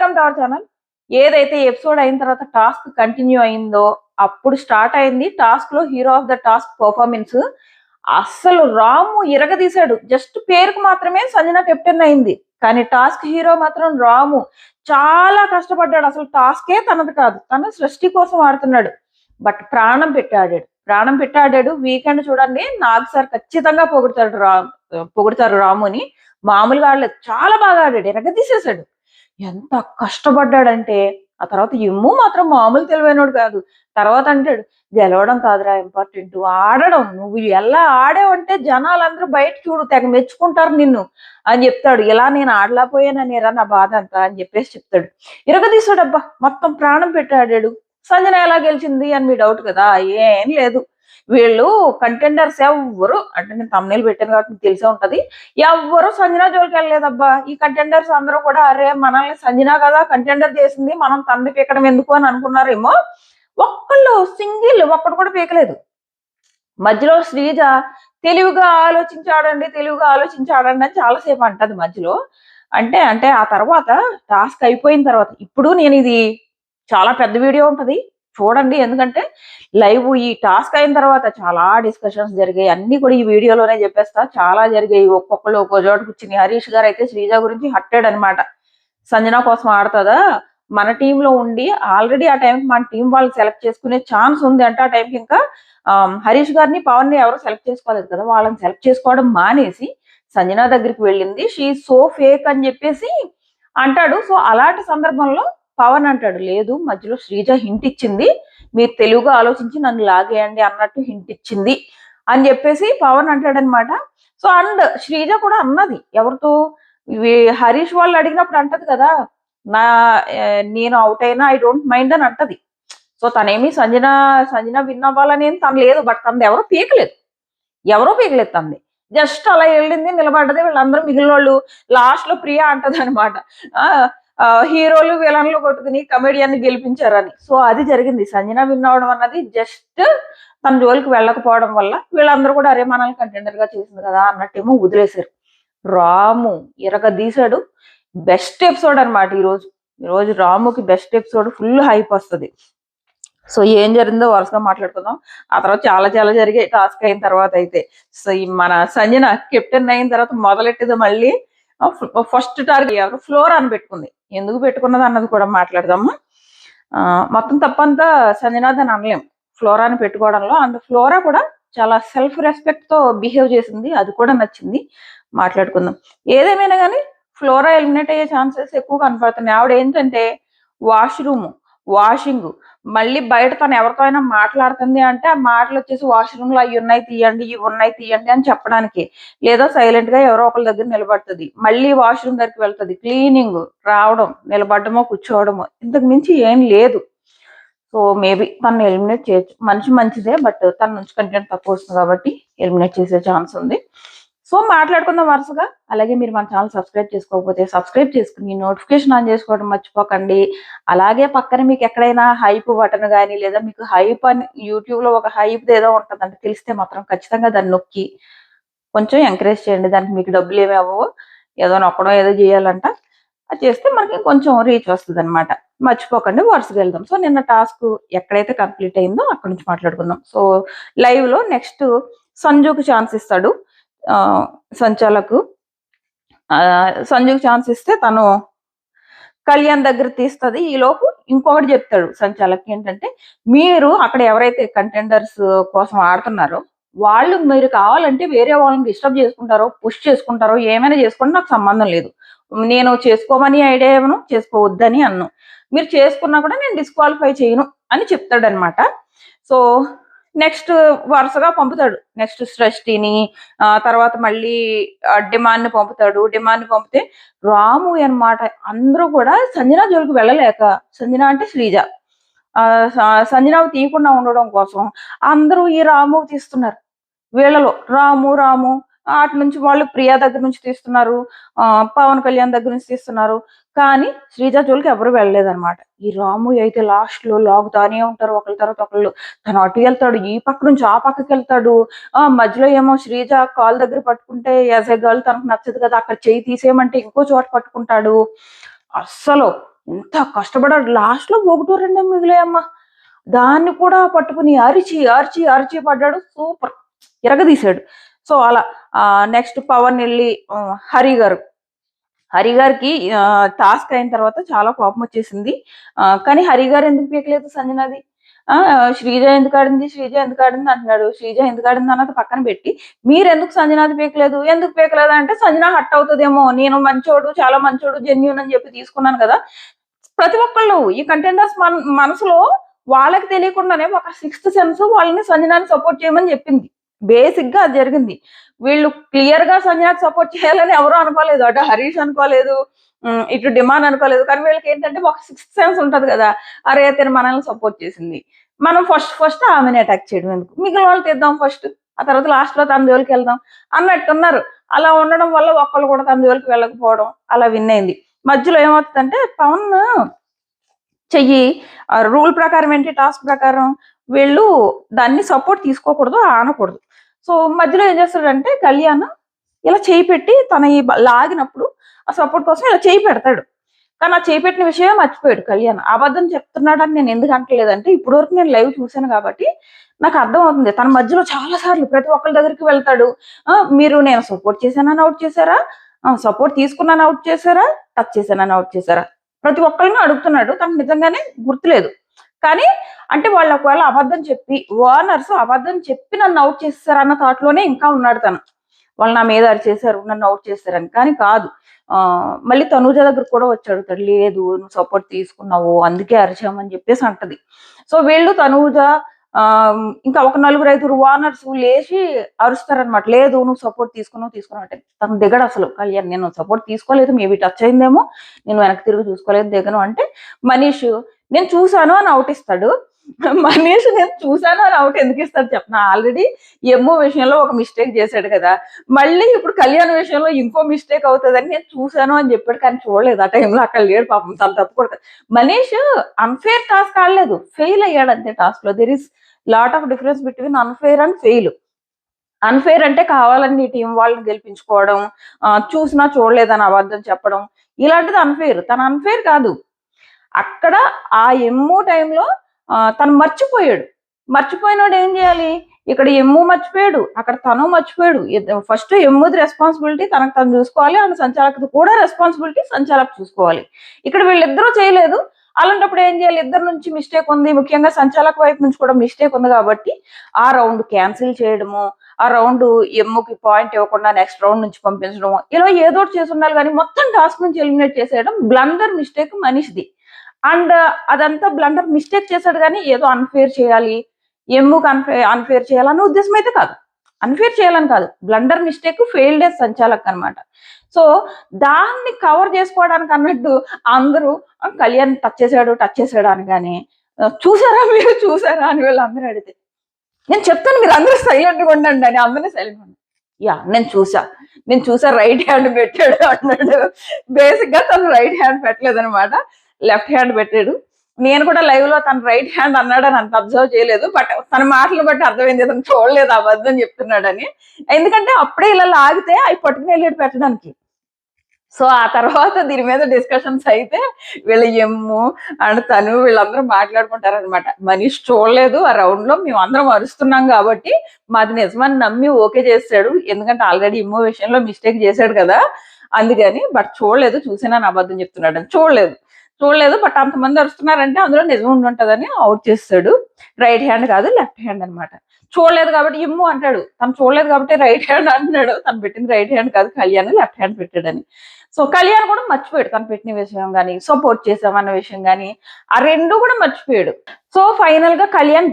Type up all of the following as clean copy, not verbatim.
Welcome to our channel. ఏదైతే episode అయిన తర్వాత టాస్క్ కంటిన్యూ అయిందో అప్పుడు స్టార్ట్ అయింది టాస్క్ లో hero of the task performance. అస్సలు రాము ఇరగదీశాడు. జస్ట్ పేరుకు మాత్రమే సంజన కెప్టెన్ అయింది, కానీ టాస్క్ హీరో మాత్రం రాము చాలా కష్టపడ్డాడు. అసలు టాస్కే తనది కాదు, తను సృష్టి కోసం ఆడుతున్నాడు. బట్ ప్రాణం పెట్టి ఆడాడు. వీకెండ్ చూడండి, నాగ్ సార్ ఖచ్చితంగా పొగుడుతారు రాముని. మామూలుగా ఆడలేదు, చాలా బాగా ఆడాడు, ఎరగదీసేసాడు. ఎంత కష్టపడ్డాడంటే ఆ తర్వాత ఎమ్ము మాత్రం మామూలు తెలివైనోడు కాదు. తర్వాత అంటాడు, గెలవడం కాదురా ఇంపార్టెంట్, ఆడడం. నువ్వు ఎలా ఆడావంటే జనాలందరూ బయట చూడు తెగ మెచ్చుకుంటారు నిన్ను అని చెప్తాడు. ఇలా నేను ఆడలేకపోయాననేరా నా బాధ అంతా అని చెప్పేసి చెప్తాడు. ఇరగదీసాడబ్బా, మొత్తం ప్రాణం పెట్టి ఆడాడు. సంజన ఎలా గెలిచింది అని మీ డౌట్ కదా, ఏం లేదు. వీళ్ళు కంటెండర్స్ ఎవ్వరు, అంటే నేను తమ్నేల్ పెట్టాను కాబట్టి మీకు తెలిసే ఉంటది, ఎవ్వరు సంజన జోలికి వెళ్ళలేదబ్బా. ఈ కంటెండర్స్ అందరూ కూడా అరే మనల్ని సంజన కదా కంటెండర్ చేసింది, మనం తండ్రి పీకడం ఎందుకు అని అనుకున్నారేమో. ఒక్కడు కూడా పీకలేదు. మధ్యలో శ్రీజ తెలివిగా ఆలోచించాడండి అని చాలాసేపు అంటది మధ్యలో. అంటే ఆ తర్వాత టాస్క్ అయిపోయిన తర్వాత, ఇప్పుడు నేను ఇది చాలా పెద్ద వీడియో ఉంటది చూడండి, ఎందుకంటే లైవ్ ఈ టాస్క్ అయిన తర్వాత చాలా డిస్కషన్స్ జరిగాయి. అన్ని కూడా ఈ వీడియోలోనే చెప్పేస్తా. చాలా జరిగాయి, ఒక్కొక్కళ్ళు ఒక్కో చోట కూర్చుని. హరీష్ గారు అయితే శ్రీజ గురించి హట్టాడు అనమాట. సంజన కోసం ఆడుతుందా, మన టీంలో ఉండి ఆల్రెడీ ఆ టైంకి మన టీం వాళ్ళు సెలెక్ట్ చేసుకునే ఛాన్స్ ఉంది అంటే ఆ టైంకి ఇంకా హరీష్ గారిని పవన్ ని ఎవరు సెలెక్ట్ చేసుకోలేదు కదా, వాళ్ళని సెలెక్ట్ చేసుకోవడం మానేసి సంజన దగ్గరికి వెళ్ళింది. షీ సో ఫేక్ అని చెప్పేసి అంటాడు. సో అలాంటి సందర్భంలో పవన్ అంటాడు, లేదు మధ్యలో శ్రీజ హింట్ ఇచ్చింది, మీరు తెలుగుగా ఆలోచించి నన్ను లాగేయండి అన్నట్టు హింట్ ఇచ్చింది అని చెప్పేసి పవన్ అంటాడనమాట. సో అండ్ శ్రీజ కూడా అన్నది ఎవరితో, హరీష్ వాళ్ళు అడిగినప్పుడు అంటది కదా, నేను అవుట్ అయినా ఐ డోంట్ మైండ్ అని అంటది. సో తనేమి సంజన విన్ అవ్వాలని ఏం తను లేదు, బట్ తనది ఎవరో పీకలేదు తనది. జస్ట్ అలా వెళ్ళింది, నిలబడ్డది. వీళ్ళందరూ మిగిలిన వాళ్ళు లాస్ట్ లో ప్రియా అంటది అనమాట, హీరోలు విలన్లు కొట్టుకుని కమెడియన్ ని గెలిపించారని. సో అది జరిగింది. సంజన విన్ అవడం అన్నది జస్ట్ తన జోలికి వెళ్ళకపోవడం వల్ల వీళ్ళందరూ కూడా అరే మనల్ని కంటెండర్ గా చేసింది కదా అన్నట్టేమో వదిలేశారు. రాము ఇరగదీశాడు. బెస్ట్ ఎపిసోడ్ అనమాట ఈరోజు రాముకి బెస్ట్ ఎపిసోడ్, ఫుల్ హైప్ వస్తుంది. సో ఏం జరిగిందో వరుసగా మాట్లాడుకుందాం. ఆ తర్వాత చాలా చాలా జరిగాయి టాస్క్ అయిన తర్వాత అయితే. సో మన సంజన కెప్టెన్ అయిన తర్వాత మొదలెట్టేది మళ్ళీ ఫస్ట్ టార్గెట్ ఎవరు, ఫ్లోర్ అని పెట్టుకుంది. ఎందుకు పెట్టుకున్నది అన్నది కూడా మాట్లాడదాము. మొత్తం తప్పంతా సంజనాథన్ అనలేం ఫ్లోరాని పెట్టుకోవడంలో. అండ్ ఫ్లోరా కూడా చాలా సెల్ఫ్ రెస్పెక్ట్ తో బిహేవ్ చేసింది, అది కూడా నచ్చింది. మాట్లాడుకుందాం. ఏదేమైనా కానీ ఫ్లోరా ఎలిమినేట్ అయ్యే ఛాన్సెస్ ఎక్కువ కనపడుతున్నాయి. ఆవిడ ఏంటంటే వాషింగ్, మళ్ళీ బయట తను ఎవరితో అయినా మాట్లాడుతుంది అంటే ఆ మాటలు వచ్చేసి వాష్రూమ్ లో అవి ఉన్నాయి తీయండి అని చెప్పడానికి, లేదా సైలెంట్ గా ఎవరో ఒకరి దగ్గర నిలబడుతుంది, మళ్ళీ వాష్రూమ్ దగ్గరికి వెళ్తుంది, క్లీనింగ్, రావడం, నిలబడమో కూర్చోవడమో, ఇంతకు మించి ఏం లేదు. సో మేబీ తను ఎలిమినేట్ చేయొచ్చు. మనిషి మంచిదే, బట్ తన నుంచి కంటెంట్ తక్కువ వస్తుంది కాబట్టి ఎలిమినేట్ చేసే ఛాన్స్ ఉంది. సో మాట్లాడుకుందాం వరుసగా. అలాగే మీరు మన ఛానల్ సబ్స్క్రైబ్ చేసుకోకపోతే సబ్స్క్రైబ్ చేసుకుని నోటిఫికేషన్ ఆన్ చేసుకోవడం మర్చిపోకండి. అలాగే పక్కన మీకు ఎక్కడైనా హైప్ బటన్ కానీ, లేదా మీకు హైప్ అని యూట్యూబ్ లో ఒక హైప్ ఏదో ఉంటుందంటే తెలిస్తే మాత్రం ఖచ్చితంగా దాన్ని నొక్కి కొంచెం ఎంకరేజ్ చేయండి. దానికి మీకు డబ్బులు ఏమి అవ్వవు, ఏదో నొక్కడం ఏదో చేయాలంట, అది చేస్తే మనకి కొంచెం రీచ్ వస్తుంది అనమాట. మర్చిపోకండి, వరుసగా వెళ్దాం. సో నిన్న టాస్క్ ఎక్కడైతే కంప్లీట్ అయిందో అక్కడ నుంచి మాట్లాడుకుందాం. సో లైవ్ లో నెక్స్ట్ సంజుకు ఛాన్స్ ఇస్తాడు సంచాలకు. సంజుకు ఛాన్స్ ఇస్తే తను కళ్యాణ్ దగ్గర తీస్తుంది. ఈలోపు ఇంకొకటి చెప్తాడు సంచాలక్, ఏంటంటే మీరు అక్కడ ఎవరైతే కంటెండర్స్ కోసం ఆడుతున్నారో వాళ్ళు మీరు కావాలంటే వేరే వాళ్ళని డిస్టర్బ్ చేసుకుంటారో, పుష్ చేసుకుంటారో, ఏమైనా చేసుకోండి, నాకు సంబంధం లేదు. నేను చేసుకోమని ఐడియా ఏమను, చేసుకోవద్దని అన్ను, మీరు చేసుకున్నా కూడా నేను డిస్క్వాలిఫై చేయను అని చెప్తాడనమాట. సో నెక్స్ట్ వరుసగా పంపుతాడు. నెక్స్ట్ సృష్టిని, తర్వాత మళ్ళీ డిమాండ్ ని పంపుతాడు. డిమాండ్ ని పంపితే రాము అన్నమాట. అందరూ కూడా సంజన జోలికి వెళ్ళలేక, సంజన అంటే శ్రీజ, సంజనావు తీయకుండా ఉండడం కోసం అందరూ ఈ రాము తీస్తున్నారు. వీళ్ళలో రాము అటు నుంచి వాళ్ళు ప్రియా దగ్గర నుంచి తీస్తున్నారు, పవన్ కళ్యాణ్ దగ్గర నుంచి తీస్తున్నారు, కానీ శ్రీజ జోలికి ఎవరు వెళ్ళలేదన్నమాట. ఈ రాము అయితే లాస్ట్ లో లాగుతానే ఉంటారు ఒకళ్ళ తర్వాత ఒకళ్ళు. తను అటు వెళ్తాడు, ఈ పక్క నుంచి ఆ పక్కకి వెళ్తాడు. మధ్యలో ఏమో శ్రీజ కాల్ దగ్గర పట్టుకుంటే యాజ్ ఎ గర్ల్ తనకు నచ్చదు కదా, అక్కడ చేయి తీసేయమంటే ఇంకో చోట పట్టుకుంటాడు. అస్సలు ఎంత కష్టపడాడు, లాస్ట్ లో ఒకటో రెండో మిగిలాయమ్మా. దాన్ని కూడా పట్టుకుని అరిచి అరిచి అరిచి పడ్డాడు. సూపర్ ఇరగదీశాడు. సో అలా నెక్స్ట్ పవన్ వెళ్ళి హరి గారు, హరి గారికి టాస్క్ అయిన తర్వాత చాలా కోపం వచ్చేసింది. కానీ హరి గారు ఎందుకు పీకలేదు సంజనాది? శ్రీజ ఎందుకు ఆడింది, శ్రీజ ఎందుకు ఆడింది అంటున్నాడు. శ్రీజ ఎందుకు ఆడింది అన్నది పక్కన పెట్టి మీరు ఎందుకు సంజనాది పీకలేదు, ఎందుకు పీకలేదు అంటే సంజన హట్ అవుతుందేమో, నేను మంచోడు, చాలా మంచోడు, జెన్యూన్ అని చెప్పి తీసుకున్నాను కదా. ప్రతి ఒక్కళ్ళు ఈ కంటెండర్స్ మనసులో వాళ్ళకి తెలియకుండానే ఒక సిక్స్త్ సెన్స్ వాళ్ళని సంజనాని సపోర్ట్ చేయమని చెప్పింది. బేసిక్ గా అది జరిగింది. వీళ్ళు క్లియర్ గా సంజనాకి సపోర్ట్ చేయాలని ఎవరు అనుకోలేదు. అటు హరీష్ అనుకోలేదు, ఇటు డిమాండ్ అనుకోలేదు. కానీ వీళ్ళకి ఏంటంటే ఒక సిక్స్త్ సెన్స్ ఉంటది కదా, అరే తిన మనల్ని సపోర్ట్ చేసింది, మనం ఫస్ట్ ఆమెని అటాక్ చేయడం ఎందుకు, మిగిలిన వాళ్ళు తీద్దాం ఫస్ట్, ఆ తర్వాత లాస్ట్ లో తన జోలికి వెళ్దాం అన్నట్టున్నారు. అలా ఉండడం వల్ల ఒక్కళ్ళు కూడా తన జోలికి వెళ్ళకపోవడం అలా విన్ అయింది. మధ్యలో ఏమవుతుందంటే పవన్ చెయ్యి రూల్ ప్రకారం ఏంటి, టాస్క్ ప్రకారం వీళ్ళు దాన్ని సపోర్ట్ తీసుకోకూడదు, ఆనకూడదు. సో మధ్యలో ఏం చేస్తాడంటే కళ్యాణ్ ఇలా చేయి పెట్టి తన ఈ లాగినప్పుడు ఆ సపోర్ట్ కోసం ఇలా చేయి పెడతాడు. కానీ ఆ చేయి పెట్టిన విషయమే మర్చిపోయాడు కళ్యాణ్. అబద్ధం చెప్తున్నాడని నేను ఎందుకు అంటలేదంటే ఇప్పుడు వరకు నేను లైవ్ చూశాను కాబట్టి నాకు అర్థం అవుతుంది. తన మధ్యలో చాలా సార్లు ప్రతి ఒక్కరి దగ్గరికి వెళ్తాడు. మీరు నేను సపోర్ట్ చేశానని అవుట్ చేశారా, సపోర్ట్ తీసుకున్నాను అవుట్ చేశారా, టచ్ చేశానని అవుట్ చేశారా, ప్రతి ఒక్కరిని అడుగుతున్నాడు. తనకు నిజంగానే గుర్తులేదు. కానీ అంటే వాళ్ళు ఒకవేళ అబద్ధం చెప్పి ఓనర్స్ అబద్ధం చెప్పి నన్ను అవుట్ చేస్తారు అన్న థాట్ లోనే ఇంకా ఉన్నాడు తను. వాళ్ళు నా మీద అరిచేశారు, నన్ను అవుట్ చేశారని. కానీ కాదు. మళ్ళీ తనూజ దగ్గర కూడా వచ్చి అడుగుతాడు, లేదు నువ్వు సపోర్ట్ తీసుకున్నావు అందుకే అరిచామని చెప్పేసి అంటది. సో వీళ్ళు తనూజ ఇంకా ఒక 4-5 ఓనర్స్ లేచి అరుస్తారనమాట, లేదు నువ్వు సపోర్ట్ తీసుకున్నావు అంటే తను దిగడు అసలు. కళ్యాణ్ నేను సపోర్ట్ తీసుకోలేదు, మేబీ టచ్ అయిందేమో, నేను వెనక్కి తిరిగి చూసుకోలేదు, దిగను అంటే మనీష్ నేను చూసాను అని అవుట్ ఇస్తాడు. మనీష్ నేను చూసాను అని అవుట్ ఎందుకు ఇస్తాడు చెప్పనా, ఆల్రెడీ ఎమ్మో విషయంలో ఒక మిస్టేక్ చేశాడు కదా, మళ్ళీ ఇప్పుడు కళ్యాణ్ విషయంలో ఇంకో మిస్టేక్ అవుతుందని నేను చూసాను అని చెప్పాడు. కానీ చూడలేదు ఆ టైంలో, అక్కడ లేడు పాపం, తను తప్పుకోడు. మనీష్ అన్ఫేర్ టాస్క్ ఆడలేదు, ఫెయిల్ అయ్యాడు అంతే. టాస్క్ లో there is lot of difference between unfair and fail. Unfair అంటే కావాలని టీం వాళ్ళని గెలిపించుకోవడం, చూసినా చూడలేదని అబద్ధం చెప్పడం, ఇలాంటిది అన్ఫేర్. తన అన్ఫేర్ కాదు. అక్కడ ఆ ఎమ్ము టైంలో తను మర్చిపోయాడు. మర్చిపోయినోడు ఏం చేయాలి, ఇక్కడ ఎమ్ము మర్చిపోయాడు, అక్కడ తను మర్చిపోయాడు. ఫస్ట్ ఎమ్ముది రెస్పాన్సిబిలిటీ తనకు తను చూసుకోవాలి, అండ్ సంచాలకుది కూడా రెస్పాన్సిబిలిటీ సంచాలకు చూసుకోవాలి. ఇక్కడ వీళ్ళిద్దరూ చేయలేదు. అలాంటప్పుడు ఏం చేయాలి, ఇద్దరు నుంచి మిస్టేక్ ఉంది, ముఖ్యంగా సంచాలక వైపు నుంచి కూడా మిస్టేక్ ఉంది కాబట్టి ఆ రౌండ్ క్యాన్సిల్ చేయడము, ఆ రౌండ్ ఎమ్ముకి పాయింట్ ఇవ్వకుండా నెక్స్ట్ రౌండ్ నుంచి పంపించడం, ఇలా ఏదో ఒకటి చేసి ఉండాలి. కానీ మొత్తం టాస్క్ నుంచి ఎలిమినేట్ చేసేయడం బ్లండర్ మిస్టేక్ మనిషిది. అండ్ అదంతా బ్లండర్ మిస్టేక్ చేశాడు, కానీ ఏదో అన్ఫేర్ చేయాలి, ఎమ్ముకి అన్ఫేర్ చేయాలన్న ఉద్దేశం అయితే కాదు. అన్ఫేర్ చేయాలని కాదు, బ్లండర్ మిస్టేక్ ఫెయిల్డ్ ఎస్ సంచాలక్ అనమాట. సో దాన్ని కవర్ చేసుకోవడానికి అన్నట్టు అందరూ కళ్యాణ్ టచ్ చేశాడు అనగానే మీరు చూసారా అని వీళ్ళు అందరూ అడిగితే నేను చెప్తాను మీరు అందరూ సైలెంట్ గా ఉండండి అని అందరినీ సైలెంట్ ఉండండి. యా నేను చూసా రైట్ హ్యాండ్ పెట్టాడు అన్నాడు. బేసిక్ గా తను రైట్ హ్యాండ్ పెట్టలేదు అనమాట, లెఫ్ట్ హ్యాండ్ పెట్టాడు. నేను కూడా లైవ్ లో తన రైట్ హ్యాండ్ అన్నాడని అంత అబ్జర్వ్ చేయలేదు, బట్ తన మాటలు బట్టి అర్థమైంది తను చూడలేదు అబద్ధం చెప్తున్నాడని. ఎందుకంటే అప్పుడే ఇలా లాగితే అవి పట్టుకుని వెళ్ళాడు పెట్టడానికి. సో ఆ తర్వాత దీని మీద డిస్కషన్స్ అయితే వీళ్ళ ఎమ్ము అండ్ తను వీళ్ళందరూ మాట్లాడుకుంటారనమాట. మనీష్ చూడలేదు ఆ రౌండ్ లో, మేము అందరం అరుస్తున్నాం కాబట్టి మాది నిజమని నమ్మి ఓకే చేస్తాడు, ఎందుకంటే ఆల్రెడీ ఎమ్మో విషయంలో మిస్టేక్ చేశాడు కదా అందుకని. బట్ చూడలేదు, చూసినా అబద్ధం చెప్తున్నాడు అని. చూడలేదు బట్ అంతమంది అరుస్తున్నారంటే అందులో నిజం ఉంటుందని అవుట్ చేస్తాడు. రైట్ హ్యాండ్ కాదు లెఫ్ట్ హ్యాండ్ అనమాట. చూడలేదు కాబట్టి ఇమ్ము అంటాడు, తను చూడలేదు కాబట్టి రైట్ హ్యాండ్ అంటున్నాడు. తను పెట్టింది రైట్ హ్యాండ్ కాదు, కళ్యాణ్ లెఫ్ట్ హ్యాండ్ పెట్టాడని. సో కళ్యాణ్ కూడా మర్చిపోయాడు తను పెట్టిన విషయం కానీ, సపోర్ట్ చేసామన్న విషయం కానీ, ఆ రెండు కూడా మర్చిపోయాడు. సో ఫైనల్ గా కళ్యాణ్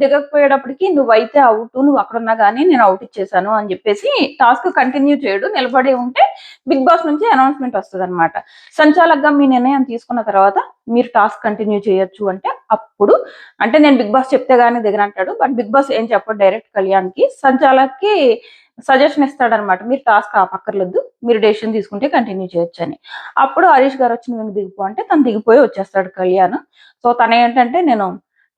దిగకపోయేటప్పటికి నువ్వైతే అవుట్, నువ్వు అక్కడ ఉన్నా కానీ నేను అవుట్ ఇచ్చేసాను అని చెప్పేసి టాస్క్ కంటిన్యూ చేయడు. నిలబడి ఉంటే బిగ్ బాస్ నుంచి అనౌన్స్మెంట్ వస్తుంది అనమాట. సంచాలకుగా మీ నిర్ణయం తీసుకున్న తర్వాత మీరు టాస్క్ కంటిన్యూ చేయొచ్చు అంటే అప్పుడు, అంటే నేను బిగ్ బాస్ చెప్తే గానీ దిగనంటాడు. బట్ బిగ్ బాస్ ఏం చెప్పడు, డైరెక్ట్ కళ్యాణ్ కి సంచాలక్కి సజెషన్ ఇస్తాడనమాట, మీరు టాస్క్ ఆపక్కర్లేదు, మీరు డెసిషన్ తీసుకుంటే కంటిన్యూ చేయొచ్చు అని. అప్పుడు హరీష్ గారు వచ్చి నువ్వు దిగిపో అంటే తను దిగిపోయి వచ్చేస్తాడు కళ్యాణ్. సో తను ఏంటంటే నేను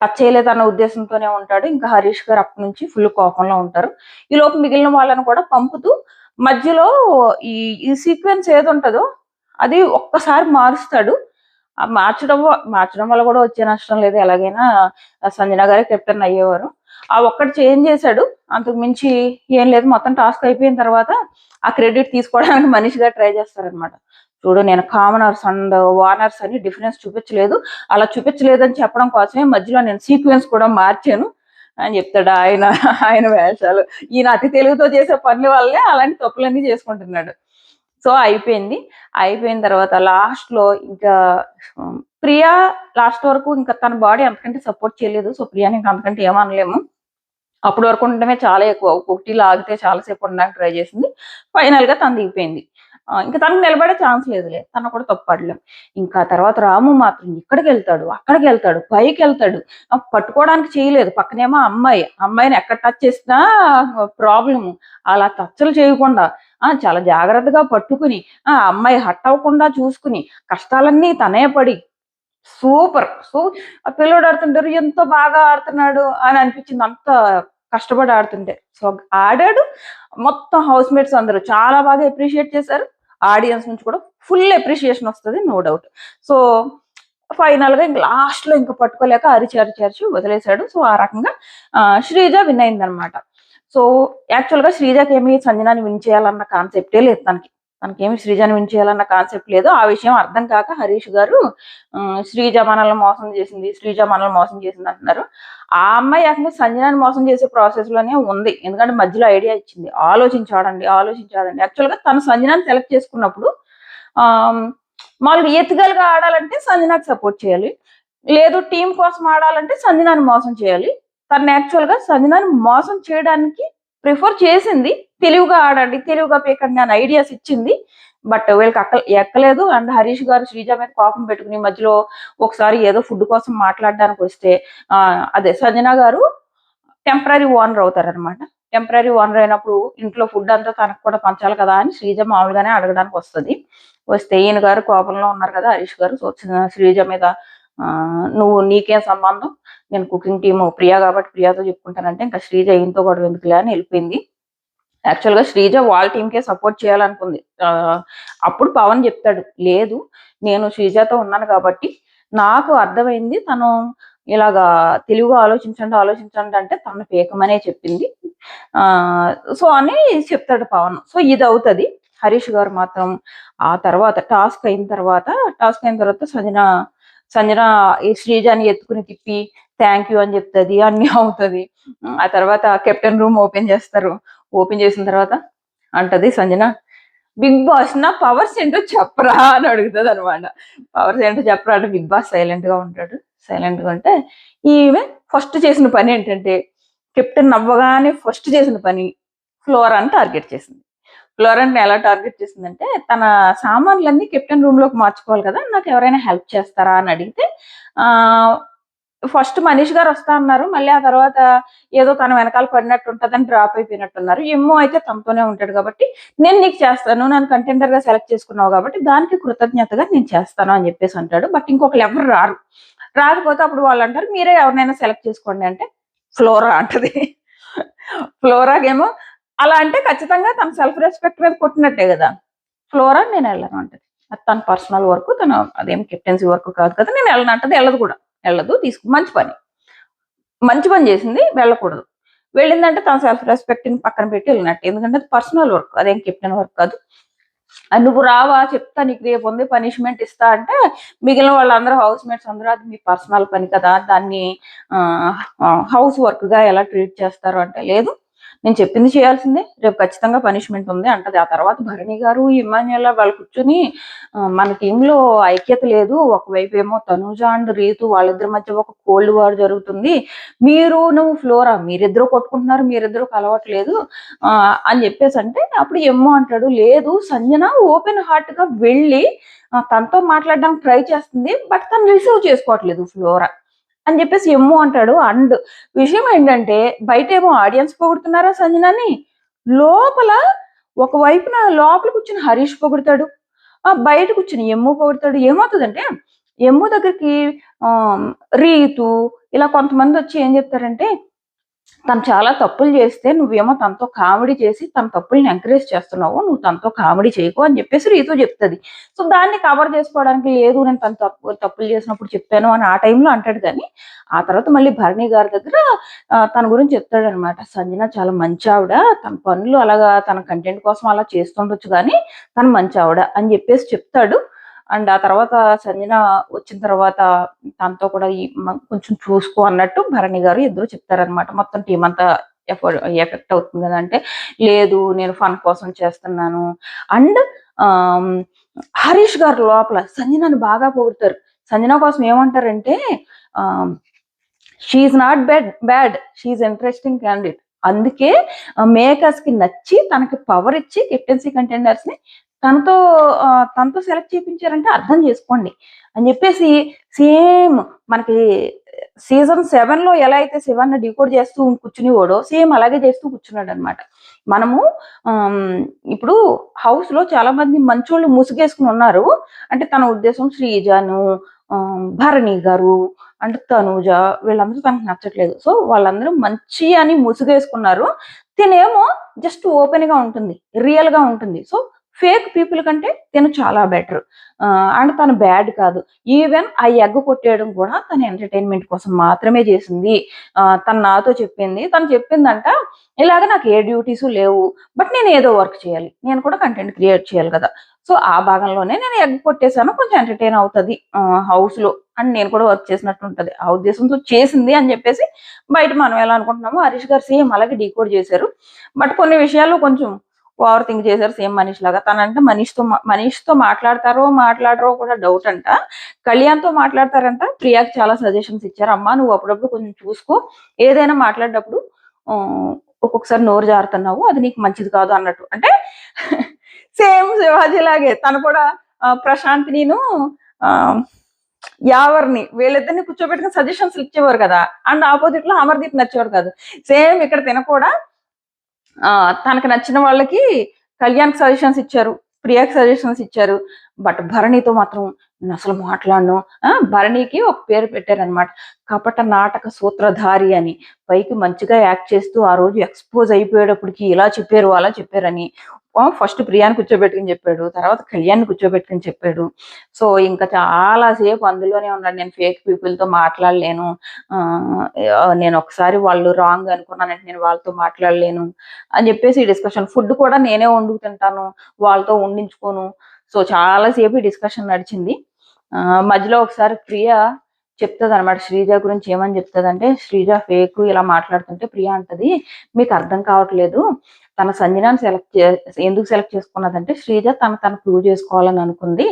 టచ్ చేయలేదు అన్న ఉద్దేశంతోనే ఉంటాడు. ఇంకా హరీష్ గారు అప్పటి నుంచి ఫుల్ కోపంలో ఉంటారు. ఈ లోపు మిగిలిన వాళ్ళని కూడా పంపుతూ మధ్యలో ఈ సీక్వెన్స్ ఏది ఉంటుందో అది ఒక్కసారి మారుస్తాడు. మార్చడం మార్చడం వల్ల కూడా వచ్చే నష్టం లేదు. ఎలాగైనా సంజన గారే కెప్టెన్ అయ్యేవారు. ఆ ఒక్కటి చేంజ్ చేశాడు. అంతకు మించి ఏం లేదు. మొత్తం టాస్క్ అయిపోయిన తర్వాత ఆ క్రెడిట్ తీసుకోవడానికి మనిషిగా ట్రై చేస్తారనమాట. చూడు, నేను కామనర్స్ అండ్ వార్నర్స్ అని డిఫరెన్స్ చూపించలేదు. అలా చూపించలేదని చెప్పడం కోసమే మధ్యలో నేను సీక్వెన్స్ కూడా మార్చాను అని చెప్తాడు. ఆయన వేషాలు, ఈయన అతి తెలుగుతో చేసే పనుల వల్లే అలాంటి తప్పులన్నీ చేసుకుంటున్నాడు. సో అయిపోయింది. అయిపోయిన తర్వాత లాస్ట్ లో ఇంకా ప్రియా లాస్ట్ వరకు ఇంకా తన బాడీ అంతకంటే సపోర్ట్ చేయలేదు. సో ప్రియాని ఇంకా అంతకంటే ఏమనలేము. అప్పటి వరకు ఉండడమే చాలా ఎక్కువ. ఒకటిలో ఆగితే చాలాసేపు ఉండడానికి ట్రై చేసింది. ఫైనల్ గా తను దిగిపోయింది. ఇంకా తనకు నిలబడే ఛాన్స్ లేదులే. తను కూడా తప్పడలేం. ఇంకా తర్వాత రాము మాత్రం ఇక్కడికి వెళ్తాడు, అక్కడికి వెళ్తాడు, పైకి వెళ్తాడు. పట్టుకోవడానికి చేయలేదు. పక్కనేమో అమ్మాయిని ఎక్కడ టచ్ చేసినా ప్రాబ్లము. అలా టచ్లు చేయకుండా చాలా జాగ్రత్తగా పట్టుకుని అమ్మాయి హట్ అవ్వకుండా చూసుకుని కష్టాలన్నీ తనే పడి సూపర్. సో ఆ పిల్లోడు ఆడుతుంటారు, ఎంతో బాగా ఆడుతున్నాడు అని అనిపించింది. అంత కష్టపడి ఆడుతుంటే. సో ఆడాడు. మొత్తం హౌస్ మేట్స్ అందరూ చాలా బాగా అప్రిషియేట్ చేశారు. ఆడియన్స్ నుంచి కూడా ఫుల్ అప్రిషియేషన్ వస్తుంది, నో డౌట్. సో ఫైనల్ గా ఇంక లాస్ట్ లో ఇంకా పట్టుకోలేక అరిచి వదిలేశాడు. సో ఆ రకంగా శ్రీజ విన్ అయిందనమాట. సో యాక్చువల్ గా శ్రీజకి ఏమి సంజనాని విన్ చేయాలన్న కాన్సెప్టే లేదు. తనకేమి శ్రీజని విన్ చేయాలన్న కాన్సెప్ట్ లేదు. ఆ విషయం అర్థం కాక హరీష్ గారు శ్రీజ మనల్ని మోసం చేసింది అంటున్నారు. ఆ అమ్మాయి ఏకంగా సంజనాన్ని మోసం చేసే ప్రాసెస్ లోనే ఉంది. ఎందుకంటే మధ్యలో ఐడియా ఇచ్చింది, ఆలోచించాడండి. యాక్చువల్ గా తను సంజనాన్ని సెలెక్ట్ చేసుకున్నప్పుడు మామూలుగా ఎత్తుగలుగా ఆడాలంటే సంజనాకి సపోర్ట్ చేయాలి, లేదు టీం కోసం ఆడాలంటే సంజనాన్ని మోసం చేయాలి. తను యాక్చువల్ గా సంజనాన్ని మోసం చేయడానికి ప్రిఫర్ చేసింది. తెలివిగా ఆడండి, తెలివిగా పీకండి అని ఐడియాస్ ఇచ్చింది. బట్ వీళ్ళకి ఎక్కలేదు. అండ్ హరీష్ గారు శ్రీజ మీద కోపం పెట్టుకుని మధ్యలో ఒకసారి ఏదో ఫుడ్ కోసం మాట్లాడడానికి వస్తే అదే సంజన గారు టెంపరీ ఓనర్ అవుతారనమాట. టెంపరీ ఓనర్ అయినప్పుడు ఇంట్లో ఫుడ్ అంతా తనకు కూడా పంచాలి కదా అని శ్రీజ మామూలుగానే అడగడానికి వస్తే ఈయన గారు కోపంలో ఉన్నారు కదా హరీష్ గారు. సో శ్రీజ మీద నీకేం సంబంధం, నేను కుకింగ్ టీమ్ ప్రియా కాబట్టి ప్రియాతో చెప్పుకుంటానంటే ఇంకా శ్రీజ ఈయనతో కూడా ఎందుకులే అని వెళ్ళిపోయింది. యాక్చువల్ గా శ్రీజ వాళ్ళ టీంకే సపోర్ట్ చేయాలనుకుంది. అప్పుడు పవన్ చెప్తాడు, లేదు నేను శ్రీజతో ఉన్నాను కాబట్టి నాకు అర్థమైంది, తను ఇలాగా తెలివిగా ఆలోచించండి అంటే తను పేకమనే చెప్పింది సో అని చెప్తాడు పవన్. సో ఇది అవుతుంది. హరీష్ గారు మాత్రం ఆ తర్వాత టాస్క్ అయిన తర్వాత సంజన ఈ శ్రీజాని ఎత్తుకుని తిప్పి థ్యాంక్ యూ అని చెప్తుంది, అన్ని అవుతుంది. ఆ తర్వాత కెప్టెన్ రూమ్ ఓపెన్ చేస్తారు. ఓపెన్ చేసిన తర్వాత అంటది సంజన, బిగ్ బాస్ నా పవర్స్ ఏంటో చెప్పరా అని అడుగుతుంది అనమాట. పవర్స్ ఏంటో చెప్పరా అంటే బిగ్ బాస్ సైలెంట్ గా ఉంటాడు. సైలెంట్ గా ఉంటే ఈమె ఫస్ట్ చేసిన పని ఏంటంటే కెప్టెన్ అవ్వగానే ఫస్ట్ చేసిన పని ఫ్లోరాని టార్గెట్ చేసింది. ఫ్లోరాని ఎలా టార్గెట్ చేసిందంటే తన సామాన్లన్నీ కెప్టెన్ రూమ్ లోకి మార్చుకోవాలి కదా, నాకు ఎవరైనా హెల్ప్ చేస్తారా అని అడిగితే ఫస్ట్ మనీష్ గారు వస్తా అన్నారు. మళ్ళీ ఆ తర్వాత ఏదో తన వెనకాల పడినట్టు ఉంటుందని డ్రాప్ అయిపోయినట్టున్నారు. ఎమ్మో అయితే తనతోనే ఉంటాడు కాబట్టి నేను నీకు చేస్తాను, నన్ను కంటెండర్ గా సెలెక్ట్ చేసుకున్నావు కాబట్టి దానికి కృతజ్ఞతగా నేను చేస్తాను అని చెప్పేసి అంటాడు. బట్ ఇంకొకరు ఎవరు రాకపోతే అప్పుడు వాళ్ళు అంటారు మీరే ఎవరినైనా సెలెక్ట్ చేసుకోండి అంటే ఫ్లోరా అంటది. ఫ్లోరాగేమో అలా అంటే ఖచ్చితంగా తన సెల్ఫ్ రెస్పెక్ట్ మీద కొట్టినట్టే కదా. ఫ్లోరా నేను వెళ్ళను అంటది. అది తన పర్సనల్ వర్క్, తన అదేం కెప్టెన్సీ వర్క్ కాదు కదా, నేను వెళ్ళను అంటది. వెళ్ళదు మంచి పని చేసింది, వెళ్ళకూడదు. వెళ్ళిందంటే తన సెల్ఫ్ రెస్పెక్ట్ ని పక్కన పెట్టి వెళ్ళినట్టు. ఎందుకంటే అది పర్సనల్ వర్క్, అదేం కెప్టెన్ వర్క్ కాదు. నువ్వు రావా చెప్తా, నీకు రేపు ఉంది పనిష్మెంట్ ఇస్తా అంటే మిగిలిన వాళ్ళందరూ హౌస్ మేట్స్ అందరూ అది మీ పర్సనల్ పని కదా, దాన్ని హౌస్ వర్క్ గా ఎలా ట్రీట్ చేస్తారు అంటే లేదు నేను చెప్పింది చేయాల్సిందే, రేపు ఖచ్చితంగా పనిష్మెంట్ ఉంది అంటది. ఆ తర్వాత భరణి గారు ఇమాన్యుయల్ వాళ్ళు కూర్చొని మన టీంలో ఐక్యత లేదు, ఒకవైపు ఏమో తనూజ అండ్ రీతు వాళ్ళిద్దరి మధ్య ఒక కోల్డ్ వార్ జరుగుతుంది, నువ్వు ఫ్లోరా మీరిద్దరూ కొట్టుకుంటున్నారు, మీరిద్దరూ కలవట్లేదు అని చెప్పేసి అంటే అప్పుడు ఏమో అంటాడు, లేదు సంజన ఓపెన్ హార్ట్ గా వెళ్ళి తనతో మాట్లాడడానికి ట్రై చేస్తుంది, బట్ తను రిసీవ్ చేసుకోవట్లేదు ఫ్లోరా అని చెప్పేసి ఎమ్మో అంటాడు. అండ్ విషయం ఏంటంటే బయట ఏమో ఆడియన్స్ పొగుడుతున్నారా సంజనాని, లోపల ఒకవైపున లోపల కూర్చుని హరీష్ పొగుడతాడు, బయట కూర్చుని ఎమ్ము పొగుడతాడు. ఏమవుతుందంటే ఎమ్ము దగ్గరికి రీతు ఇలా కొంతమంది వచ్చి ఏం చెప్తారంటే తను చాలా తప్పులు చేస్తే నువ్వేమో తనతో కామెడీ చేసి తన తప్పుల్ని ఎంకరేజ్ చేస్తున్నావు, నువ్వు తనతో కామెడీ చేయకు అని చెప్పేసి రీతు చెప్తుంది. సో దాన్ని కవర్ చేసుకోవడానికి లేదు నేను తను తప్పులు చేసినప్పుడు చెప్పాను అని ఆ టైంలో అంటాడు. కానీ ఆ తర్వాత మళ్ళీ భరణి గారి దగ్గర తన గురించి చెప్తాడు అనమాట. సంజన చాలా మంచి ఆవిడ, తన పనులు అలాగా తన కంటెంట్ కోసం అలా చేస్తుండొచ్చు కానీ తను మంచి ఆవిడ అని చెప్పేసి చెప్తాడు. అండ్ ఆ తర్వాత సంజన వచ్చిన తర్వాత తనతో కూడా కొంచెం చూసుకో అన్నట్టు భరణి గారు ఇద్దరు చెప్తారనమాట. మొత్తం టీం అంతా ఎఫెక్ట్ అవుతుంది కదా అంటే, లేదు నేను ఫన్ కోసం చేస్తున్నాను. అండ్ హరీష్ గారు లోపల సంజనని బాగా పొగుడతారు. సంజన కోసం ఏమంటారంటే, she's not bad, she's interesting candidate. అందుకే మేకర్స్ కి నచ్చి తనకి పవర్ ఇచ్చి కెప్టెన్సీ కంటెండర్స్ ని తనతో సెలెక్ట్ చేయించారంటే అర్థం చేసుకోండి అని చెప్పేసి, సేమ్ మనకి సీజన్ 7 లో ఎలా అయితే శివన్ డీకోడ్ చేస్తూ కూర్చునేవాడో సేమ్ అలాగే చేస్తూ కూర్చున్నాడు అనమాట. మనము ఇప్పుడు హౌస్ లో చాలా మంది మంచోళ్ళు ముసుగేసుకుని ఉన్నారు. అంటే తన ఉద్దేశం శ్రీజాను, భరణి గారు అంటే తనూజ, వీళ్ళందరూ తనకు నచ్చట్లేదు. సో వాళ్ళందరూ మంచి అని ముసుగేసుకున్నారు. తినేమో జస్ట్ ఓపెన్ గా ఉంటుంది, రియల్ గా ఉంటుంది. సో ఫేక్ పీపుల్ కంటే తను చాలా బెటర్. అండ్ తను బ్యాడ్ కాదు. ఈవెన్ ఆ ఎగ్ కొట్టేయడం కూడా తన ఎంటర్టైన్మెంట్ కోసం మాత్రమే చేసింది. తను నాతో చెప్పింది, తను చెప్పిందంట ఇలాగ నాకు ఏ డ్యూటీస్ లేవు, బట్ నేను ఏదో వర్క్ చేయాలి, నేను కూడా కంటెంట్ క్రియేట్ చేయాలి కదా. సో ఆ భాగంలోనే నేను ఎగ్ కొట్టేశాను, కొంచెం ఎంటర్టైన్ అవుతుంది హౌస్ లో, అండ్ నేను కూడా వర్క్ చేసినట్టు ఉంటది ఆ ఉద్దేశంతో చేసింది అని చెప్పేసి బయట మనం ఎలా అనుకుంటున్నామో హరీష్ గారు సేమ్ అలాగే డీకోడ్ చేశారు. బట్ కొన్ని విషయాలు కొంచెం ఓవర్ థింక్ చేశారు సేమ్ మనీష్ లాగా. తనంటే మనీష్తో మాట్లాడరో కూడా డౌట్ అంట. కళ్యాణ్తో మాట్లాడతారంట. ప్రియాకి చాలా సజెషన్స్ ఇచ్చారు. అమ్మా నువ్వు అప్పుడప్పుడు కొంచెం చూసుకో, ఏదైనా మాట్లాడేటప్పుడు ఒక్కొక్కసారి నోరు జారుతున్నావు, అది నీకు మంచిది కాదు అన్నట్టు. అంటే సేమ్ శివాజీ లాగే తను కూడా ప్రశాంత్ నేను యావర్ని వీళ్ళిద్దరిని కూర్చోబెట్టుకుని సజెషన్స్ ఇచ్చేవారు కదా. అండ్ ఆపోజిట్ లో అమర్దీప్ నచ్చేవారు కాదు. సేమ్ ఇక్కడ తిన కూడా తనకు నచ్చిన వాళ్ళకి కళ్యాణ్ సజెషన్స్ ఇచ్చారు, ప్రియాకి సజెషన్స్ ఇచ్చారు. బట్ భరణితో మాత్రం నేను అసలు మాట్లాడను. భరణికి ఒక పేరు పెట్టారనమాట, కపట నాటక సూత్రధారి అని. పైకి మంచిగా యాక్ట్ చేస్తూ ఆ రోజు ఎక్స్పోజ్ అయిపోయేటప్పటికి ఇలా చెప్పారు అలా చెప్పారని ఫస్ట్ ప్రియాని కూర్చోబెట్టుకుని చెప్పాడు, తర్వాత కళ్యాణ్ని కూర్చోబెట్టుకుని చెప్పాడు. సో ఇంకా చాలా సేపు అందులోనే ఉన్నాడు. నేను ఫేక్ పీపుల్తో మాట్లాడలేను, నేను ఒకసారి వాళ్ళు రాంగ్ అనుకున్నానంటే నేను వాళ్ళతో మాట్లాడలేను అని చెప్పేసి డిస్కషన్. ఫుడ్ కూడా నేనే వండుకు తింటాను, వాళ్ళతో వండించుకోను. సో చాలాసేపు డిస్కషన్ నడిచింది. మధ్యలో ఒకసారి ప్రియా చెప్తుంది అనమాట శ్రీజ గురించి. ఏమని చెప్తుంది అంటే, శ్రీజ ఫేక్ ఇలా మాట్లాడుతుంటే ప్రియా అంటది, మీకు అర్థం కావట్లేదు, తన సంజనాన్ని ఎందుకు సెలెక్ట్ చేసుకున్నదంటే శ్రీజ తను ప్రూవ్ చేసుకోవాలని అనుకుంది.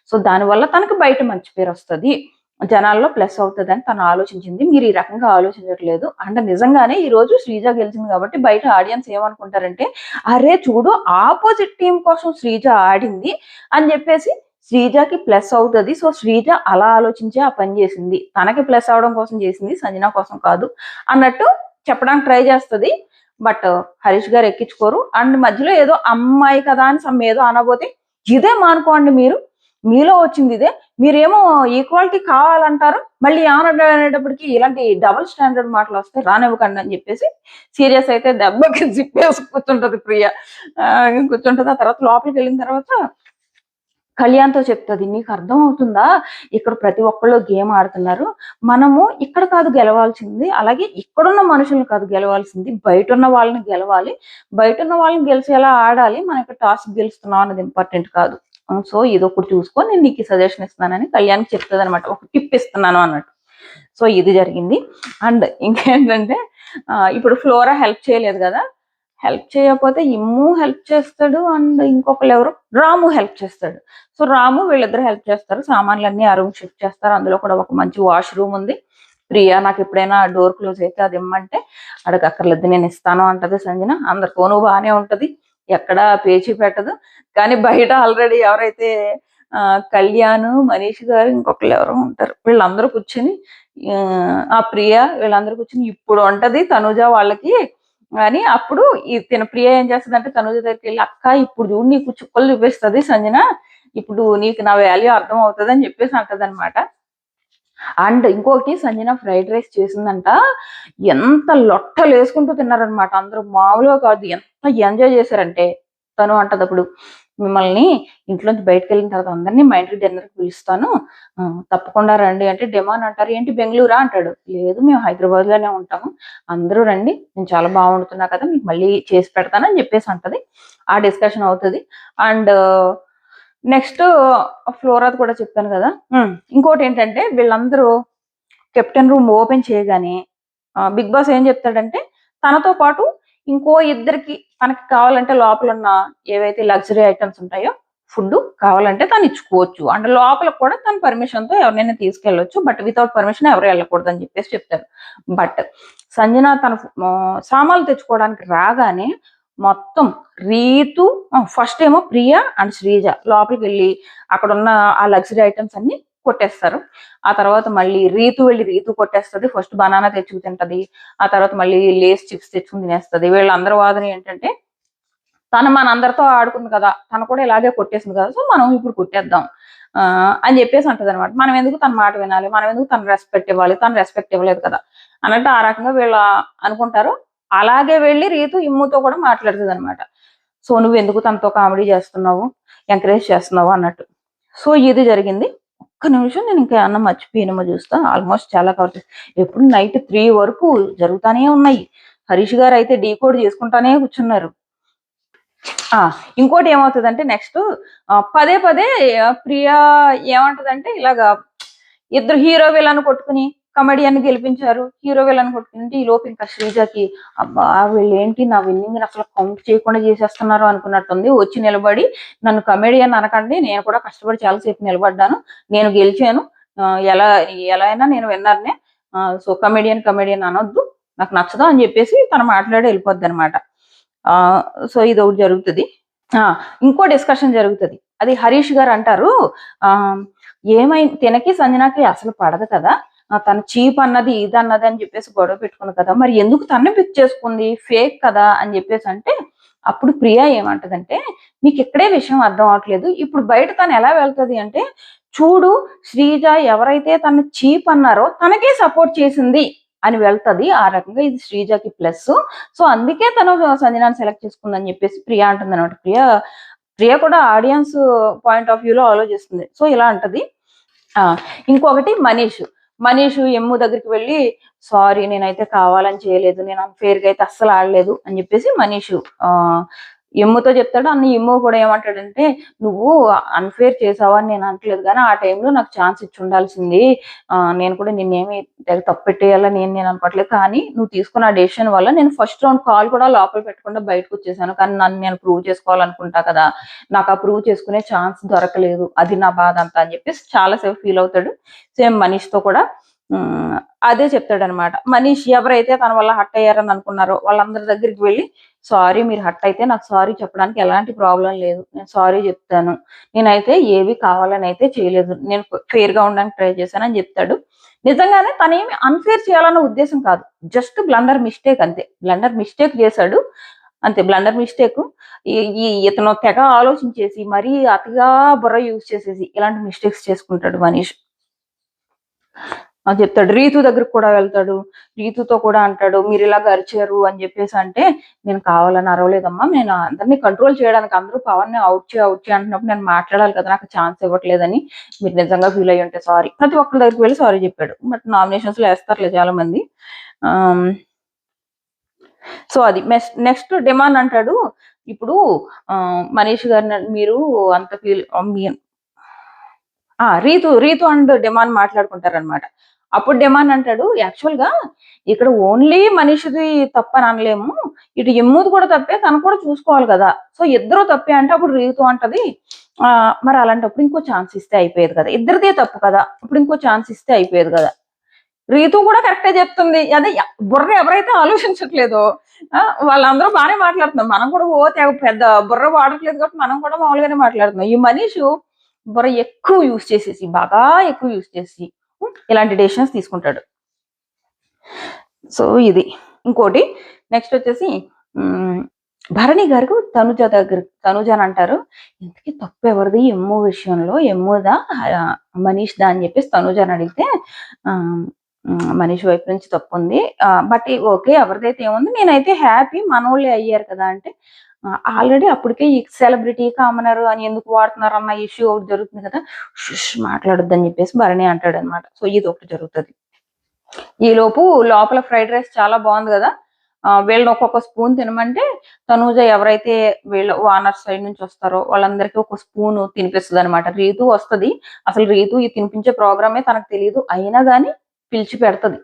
సో దానివల్ల తనకు బయట మంచి పేరు వస్తుంది, జనాల్లో ప్లస్ అవుతుంది అని తను ఆలోచించింది. మీరు ఈ రకంగా ఆలోచించట్లేదు. అంటే నిజంగానే ఈ రోజు శ్రీజ గెలిచింది కాబట్టి బయట ఆడియన్స్ ఏమనుకుంటారంటే, అరే చూడు ఆపోజిట్ టీం కోసం శ్రీజ ఆడింది అని చెప్పేసి శ్రీజకి ప్లస్ అవుతుంది. సో శ్రీజ అలా ఆలోచించి ఆ పని చేసింది, తనకి ప్లస్ అవడం కోసం చేసింది, సంజన కోసం కాదు అన్నట్టు చెప్పడానికి ట్రై చేస్తుంది. బట్ హరీష్ గారు ఎక్కించుకోరు. అండ్ మధ్యలో ఏదో అమ్మాయి కదా అని ఏదో అనబోతే, ఇదే మానుకోండి, మీలో వచ్చింది ఇదే, మీరేమో ఈక్వాలిటీ కావాలంటారు, మళ్ళీ అనేటప్పటికి ఇలాంటి డబుల్ స్టాండర్డ్ మాటలు వస్తాయి, రానివ్వకండి అని చెప్పేసి సీరియస్ అయితే దెబ్బకి జిప్పేసి కూర్చుంటది ప్రియ. కూర్చుంటది. ఆ తర్వాత లోపలికి వెళ్ళిన తర్వాత కళ్యాణ్తో చెప్తుంది, నీకు అర్థం అవుతుందా, ఇక్కడ ప్రతి ఒక్కళ్ళు గేమ్ ఆడుతున్నారు, మనము ఇక్కడ కాదు గెలవాల్సింది, అలాగే ఇక్కడున్న మనుషులను కాదు గెలవాల్సింది, బయట ఉన్న వాళ్ళని గెలవాలి, బయట ఉన్న వాళ్ళని గెలిచేలా ఆడాలి, మనం ఇక్కడ టాస్క్ గెలుస్తున్నాం అన్నది ఇంపార్టెంట్ కాదు. సో ఇదొకటి చూసుకో, నేను నీకు సజెషన్ ఇస్తున్నానని కళ్యాణ్కి చెప్తుంది అనమాట, ఒక టిప్ ఇస్తున్నాను అన్నట్టు. సో ఇది జరిగింది. అండ్ ఇంకేంటంటే, ఇప్పుడు ఫ్లోరా హెల్ప్ చేయలేదు కదా, హెల్ప్ చేయకపోతే ఇమ్ము హెల్ప్ చేస్తాడు, అండ్ ఇంకొకరు ఎవరు రాము హెల్ప్ చేస్తాడు. సో రాము వీళ్ళిద్దరు హెల్ప్ చేస్తారు, సామాన్లన్నీ ఆ రూమ్ షిఫ్ట్ చేస్తారు. అందులో కూడా ఒక మంచి వాష్రూమ్ ఉంది. ప్రియా నాకు ఎప్పుడైనా డోర్ క్లోజ్ అయితే అది ఇమ్మంటే అక్కర్లేదు నేను ఇస్తాను అంటది సంజన. అందరితోనూ బాగానే ఉంటది, ఎక్కడా పేచీ పెట్టదు. కానీ బయట ఆల్రెడీ ఎవరైతే కళ్యాణ్, మనీష్ గారు, ఇంకొకరు ఎవరో ఉంటారు, వీళ్ళందరూ కూర్చుని ఆ ప్రియా వీళ్ళందరూ కూర్చుని ఇప్పుడు ఉంటది తనుజ వాళ్ళకి అని. అప్పుడు తిన ప్రియ ఏం చేస్తుంది అంటే తనుజ దగ్గరికి వెళ్ళి, అక్క ఇప్పుడు చూడు నీకు చుక్కలు చూపిస్తుంది సంజన, ఇప్పుడు నీకు నా వాల్యూ అర్థం అవుతుంది అని చెప్పేసి అంటది అనమాట. అండ్ ఇంకొకటి సంజన ఫ్రైడ్ రైస్ చేసిందంట, ఎంత లొట్టలు వేసుకుంటూ తిన్నారనమాట అందరూ, మామూలుగా కాదు. ఎంత ఎంజాయ్ చేశారంటే తను అంటదప్పుడు, మిమ్మల్ని ఇంట్లోంచి బయటకు వెళ్ళిన తర్వాత అందరినీ మా ఇంటికి డిన్నర్కి పిలుస్తాను, తప్పకుండా రండి అంటే డెమాన్ అంటారు, ఏంటి బెంగళూరా అంటాడు. లేదు మేము హైదరాబాద్ లోనే ఉంటాము, అందరూ రండి, నేను చాలా బాగుంటున్నా కదా, మీకు మళ్ళీ చేసి పెడతానని చెప్పేసి అంటది. ఆ డిస్కషన్ అవుతుంది. అండ్ నెక్స్ట్ ఫ్లోరాది కూడా చెప్పాను కదా. ఇంకోటి ఏంటంటే వీళ్ళందరూ కెప్టెన్ రూమ్ ఓపెన్ చేయగానే బిగ్ బాస్ ఏం చెప్తాడంటే, తనతో పాటు ఇంకో ఇద్దరికి తనకి కావాలంటే లోపల ఉన్న ఏవైతే లగ్జరీ ఐటమ్స్ ఉంటాయో ఫుడ్ కావాలంటే తను ఇచ్చుకోవచ్చు, అంటే లోపల కూడా తన పర్మిషన్ తో ఎవరినైనా తీసుకెళ్ళొచ్చు, బట్ వితౌట్ పర్మిషన్ ఎవరు వెళ్ళకూడదు అని చెప్పేసి చెప్తారు. బట్ సంజన తన సామాన్లు తెచ్చుకోవడానికి రాగానే మొత్తం రీతు, ఫస్ట్ ఏమో ప్రియా అండ్ శ్రీజ లోపలికి వెళ్ళి అక్కడ ఉన్న ఆ లగ్జరీ ఐటమ్స్ అన్ని కొట్టేస్తారు. ఆ తర్వాత మళ్ళీ రీతు వెళ్ళి రీతు కొట్టేస్తుంది. ఫస్ట్ బనానా తెచ్చుకు తింటది, ఆ తర్వాత మళ్ళీ లేస్ చిప్స్ తెచ్చుకుని తినేస్తుంది. వీళ్ళందరి వాదన ఏంటంటే, తను మనందరితో ఆడుకుంది కదా, తను కూడా ఇలాగే కొట్టేసింది కదా, సో మనం ఇప్పుడు కొట్టేద్దాం అని చెప్పేసి అంటది అనమాట. మనం ఎందుకు తన మాట వినాలి, మనం ఎందుకు తను రెస్పెక్ట్ ఇవ్వాలి, తను రెస్పెక్ట్ ఇవ్వలేదు కదా అన్నట్టు ఆ రకంగా వీళ్ళు అనుకుంటారు. అలాగే వెళ్ళి రీతు ఇమ్ముతో కూడా మాట్లాడుతుంది అనమాట. సో నువ్వు ఎందుకు తనతో కామెడీ చేస్తున్నావు, ఎంకరేజ్ చేస్తున్నావు అన్నట్టు. సో ఇది జరిగింది. ఒక్క నిమిషం, నేను ఇంకా అన్నం మర్చిపోయినమో చూస్తా. ఆల్మోస్ట్ చాలా కవర్, ఎప్పుడు నైట్ 3 వరకు జరుగుతానే ఉన్నాయి. హరీష్ గారు అయితే డీకోడ్ చేసుకుంటానే కూర్చున్నారు. ఇంకోటి ఏమవుతుందంటే నెక్స్ట్ పదే పదే ప్రియా ఏమంటదంటే, ఇలాగా ఇద్దరు హీరో విలన్ కొట్టుకుని కమెడియన్ గెలిపించారు, హీరో విలన్ కొట్టుకుంటే ఈ లోపు ఇంకా శ్రీజకి, అబ్బా వీళ్ళు ఏంటి నా విన్నింగ్ అసలు కౌంట్ చేయకుండా చేసేస్తున్నారు అనుకున్నట్టుంది. వచ్చి నిలబడి నన్ను కమెడియన్ అనకండి, నేను కూడా కష్టపడి చాలాసేపు నిలబడ్డాను, నేను గెలిచాను, ఎలా ఎలా అయినా నేను విన్నర్నే, సో కమెడియన్ కమెడియన్ అనొద్దు, నాకు నచ్చదు అని చెప్పేసి తను మాట్లాడి వెళ్ళిపోద్ది అనమాట. సో ఇది ఒకటి జరుగుతుంది. ఇంకో డిస్కషన్ జరుగుతుంది. అది హరీష్ గారు అంటారు, ఏమైంది తినకి సంజనాకి అసలు పడదు కదా, తన చీప్ అన్నది ఇది అన్నది అని చెప్పేసి గొడవ పెట్టుకుంది కదా, మరి ఎందుకు తన్నే పిక్ చేసుకుంది, ఫేక్ కదా అని చెప్పేసి అంటే, అప్పుడు ప్రియా ఏమంటదంటే, మీకు ఇక్కడే విషయం అర్థం అవట్లేదు, ఇప్పుడు బయట తను ఎలా వెళ్తుంది అంటే, చూడు శ్రీజ ఎవరైతే తన చీప్ అన్నారో తనకే సపోర్ట్ చేసింది అని వెళ్తది. ఆ రకంగా ఇది శ్రీజకి ప్లస్, సో అందుకే తను సంజనాన్ని సెలెక్ట్ చేసుకుందని చెప్పేసి ప్రియా అంటుంది అనమాట. ప్రియా కూడా ఆడియన్స్ పాయింట్ ఆఫ్ వ్యూలో ఆలోచిస్తుంది. సో ఇలా అంటది. ఇంకొకటి మనీష్ ఎమ్ము దగ్గరికి వెళ్ళి, సారీ నేనైతే కావాలని చేయలేదు, నేను అన్ఫేర్ గా అయితే అస్సలు ఆడలేదు అని చెప్పేసి మనీష్ ఎమ్ముతో చెప్తాడు. అన్న ఎమ్ము కూడా ఏమంటాడంటే, నువ్వు అన్ఫేర్ చేసావని నేను అనట్లేదు, కానీ ఆ టైంలో నాకు ఛాన్స్ ఇచ్చి ఉండాల్సింది, నేను కూడా నిన్నేమి తప్పు పెట్టేయాలా నేను అనుకోవట్లేదు, కానీ నువ్వు తీసుకున్న డెసిషన్ వల్ల నేను ఫస్ట్ రౌండ్ కాల్ కూడా లోపల పెట్టకుండా బయటకు వచ్చేసాను, కానీ నన్ను నేను ప్రూవ్ చేసుకోవాలనుకుంటా కదా, నాకు ఆ ప్రూవ్ చేసుకునే ఛాన్స్ దొరకలేదు, అది నా బాధ అంతా అని చెప్పేసి చాలాసేపు ఫీల్ అవుతాడు. సేమ్ మనీష్తో కూడా అదే చెప్తాడు అనమాట. మనీష్ ఎవరైతే తన వల్ల హట్ అయ్యారని అనుకున్నారో వాళ్ళందరి దగ్గరికి వెళ్ళి, సారీ మీరు హట్ అయితే నాకు సారీ చెప్పడానికి ఎలాంటి ప్రాబ్లం లేదు, నేను సారీ చెప్తాను, నేనైతే ఏవి కావాలని అయితే చేయలేదు, నేను ఫేర్ గా ఉండడానికి ట్రై చేశాను అని చెప్తాడు. నిజంగానే తనేమి అన్ఫేర్ చేయాలన్న ఉద్దేశం కాదు, జస్ట్ బ్లండర్ మిస్టేక్ అంతే, బ్లండర్ మిస్టేక్ చేశాడు అంతే. బ్లండర్ మిస్టేక్ ఇతను తెగ ఆలోచించేసి మరీ అతిగా బుర్ర యూజ్ చేసేసి ఇలాంటి మిస్టేక్స్ చేసుకుంటాడు మనీష్ అని చెప్తాడు. రీతు దగ్గరకు కూడా వెళ్తాడు, రీతుతో కూడా అంటాడు, మీరు ఇలా అరిచారు అని చెప్పేసి అంటే, నేను కావాలని అరవలేదమ్మా, నేను అందరినీ కంట్రోల్ చేయడానికి అందరూ పవన్ అవుట్ చేయ అంటున్నప్పుడు నేను మాట్లాడాలి కదా, నాకు ఛాన్స్ ఇవ్వట్లేదని మీరు నిజంగా ఫీల్ అయ్యి ఉంటే సారీ. ప్రతి ఒక్కరి దగ్గరికి వెళ్ళి సారీ చెప్పాడు. బట్ నామినేషన్స్ లో వేస్తారులే చాలా మంది. సో అది నెక్స్ట్ డిమాండ్ అంటాడు, ఇప్పుడు మనీష్ గారిని మీరు అంత ఫీల్, రీతు అండ్ డిమాండ్ మాట్లాడుకుంటారనమాట. అప్పుడు డిమాండ్ అంటాడు, యాక్చువల్ గా ఇక్కడ ఓన్లీ మనిషిది తప్పని అనలేము, ఇటు ఎమ్ముది కూడా తప్పే, తను కూడా చూసుకోవాలి కదా, సో ఇద్దరు తప్పే అంటే అప్పుడు రీతు అంటది, మరి అలాంటప్పుడు ఇంకో ఛాన్స్ ఇస్తే అయిపోయేది కదా, ఇద్దరిదే తప్పు కదా, ఇప్పుడు ఇంకో ఛాన్స్ ఇస్తే అయిపోయేది కదా. రీతు కూడా కరెక్టే చెప్తుంది. అదే బుర్ర ఎవరైతే ఆలోచించట్లేదో వాళ్ళందరూ బాగానే మాట్లాడుతున్నాం, మనం కూడా పెద్ద బుర్ర వాడట్లేదు కాబట్టి మనం కూడా మామూలుగానే మాట్లాడుతున్నాం. ఈ మనీషు బుర్ర ఎక్కువ యూజ్ చేసేసి, బాగా ఎక్కువ యూజ్ చేసి ఇలాంటి డెసిషన్స్ తీసుకుంటాడు. సో ఇది ఇంకోటి. నెక్స్ట్ వచ్చేసి భరణి గారు తనుజ అని అంటారు. ఇంతకీ తప్పు ఎవరిది ఎమ్ము విషయంలో? ఎమ్ముదా మనీష్‌దా అని చెప్పేసి తనుజ అని అడిగితే మనీష్ వైపు నుంచి తప్పుంది. బట్ ఓకే ఎవరిదైతే ఏముంది నేనైతే హ్యాపీ మనోళ్ళే అయ్యారు కదా అంటే ఆల్రెడీ అప్పటికే ఈ సెలబ్రిటీ కామనర్ అని ఎందుకు వాడుతున్నారు అన్న ఇష్యూ ఒకటి జరుగుతుంది కదా, మాట్లాడొద్దని చెప్పేసి భరణి అంటాడనమాట. సో ఇది ఒకటి జరుగుతుంది. ఈ లోపల ఫ్రైడ్ రైస్ చాలా బాగుంది కదా, వీళ్ళని ఒక్కొక్క స్పూన్ తినమంటే తనూజ ఎవరైతే వీళ్ళ ఓనర్ సైడ్ నుంచి వస్తారో వాళ్ళందరికీ ఒక స్పూన్ తినిపిస్తుంది అనమాట. రీతు వస్తుంది, అసలు రీతు ఈ తినిపించే ప్రోగ్రామే తనకు తెలియదు, అయినా గానీ పిలిచి పెడతది.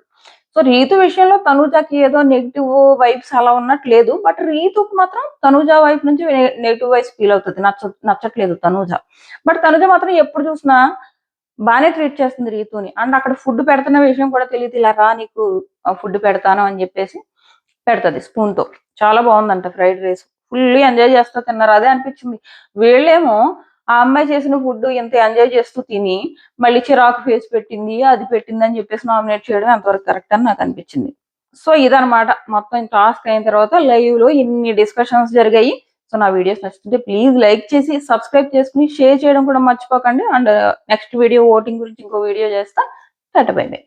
సో రీతు విషయంలో తనూజకి ఏదో నెగిటివ్ వైబ్స్ అలా ఉన్నట్టు లేదు, బట్ రీతుకు మాత్రం తనూజ వైపు నుంచి నెగిటివ్ వైబ్స్ ఫీల్ అవుతుంది, నచ్చట్లేదు తనూజ. బట్ తనూజ మాత్రం ఎప్పుడు చూసినా బానే ట్రీట్ చేస్తుంది రీతుని. అండ్ అక్కడ ఫుడ్ పెడుతున్న విషయం కూడా తెలియదు, ఇలా రా నీకు ఫుడ్ పెడతాను అని చెప్పేసి పెడతది స్పూన్ తో. చాలా బాగుందంట ఫ్రైడ్ రైస్, ఫుల్లీ ఎంజాయ్ చేస్తూ తిన్నారు. అదే అనిపించింది, వీళ్ళేమో ఆ అమ్మాయి చేసిన ఫుడ్ ఎంత ఎంజాయ్ చేస్తూ తిని మళ్ళీ చిరాకు ఫేస్ పెట్టింది, అది పెట్టింది అని చెప్పేసి నామినేట్ చేయడం ఎంతవరకు కరెక్ట్ అని నాకు అనిపించింది. సో ఇదనమాట మొత్తం టాస్క్ అయిన తర్వాత లైవ్ లో ఇన్ని డిస్కషన్స్ జరిగాయి. సో నా వీడియోస్ నచ్చుతుంటే ప్లీజ్ లైక్ చేసి సబ్స్క్రైబ్ చేసుకుని షేర్ చేయడం కూడా మర్చిపోకండి. అండ్ నెక్స్ట్ వీడియో ఓటింగ్ గురించి ఇంకో వీడియో చేస్తా. By by.